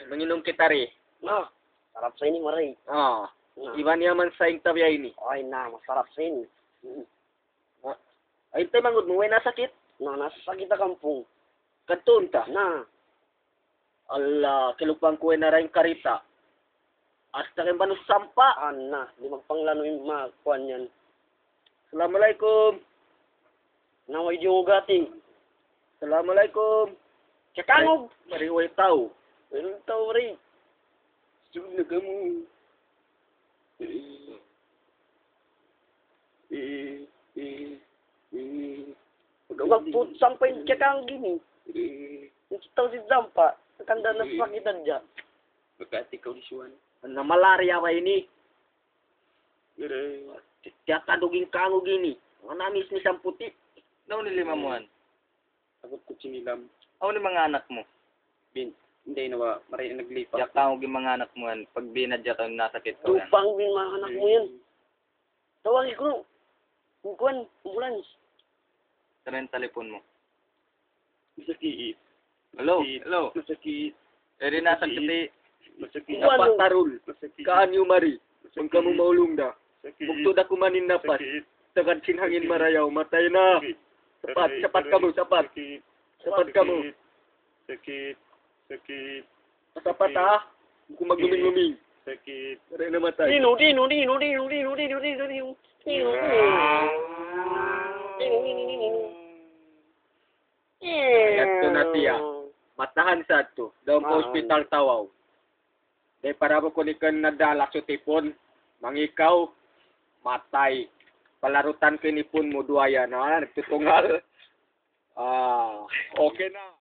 manginom kita rin. Na, sarap sa ini, Maray. Ah, Na. iwan yaman sa ing tabya ini. Ay na, masarap sa ini. Ay, tayo mangod mo, na sakit. Na, nasa sakit na kampung. Kanton ta. Na, Ala, kilupang kuwe na rin karita. Hasta kayo manus sampa. na, di magpanglano yung mga kuwan yan. Assalamualaikum. Naway di ugating. Assalamualaikum. Kakangog! Mariway tao. Meron tao, Maray. Sunod na ka mo. Magput sampay kakang gini. Yung tao si Zampa, nakanda na sakitan dyan. Pagkat ikaw di suwan. Ano malaria ka ini? Tiyata duging kango gini. Ang namis ni Samputi. Daw ni lima mo an. Sagot ko sinilam. Ako ni mga anak mo. Hindi na ba, maray naglipat. Yak ka yung mga anak mo an. Pag binadya ka nasakit ko yan. Tupang din mga anak mo yan. Tawagin ko nung. Yung kuwan, ambulance. Saan yung telepon mo? Masakit. Hello? Hello? Masakit. Eh rin nasakit eh. Masakit. Ano? Dapat tarul. Masakit. Kaanyo mari. Kung kamu maulong da. Sakit. Bukto da kumanin napas. Tagan sinhangin marayaw. Matay na. Sapat kamu, sapat. Sapat kamu. Sakit. Sakit. Sapat ha. Kung magluming-luming. Sakit. Maray na matay. Dino. Yato na tiya. Matahan sa ito. Daw po hospital tawaw. Dahil para ko kunikan nadala sa tipon. Mangikaw. Matay. Palarutan kinipon mo duwaya na. Nagtutungal. Okay na.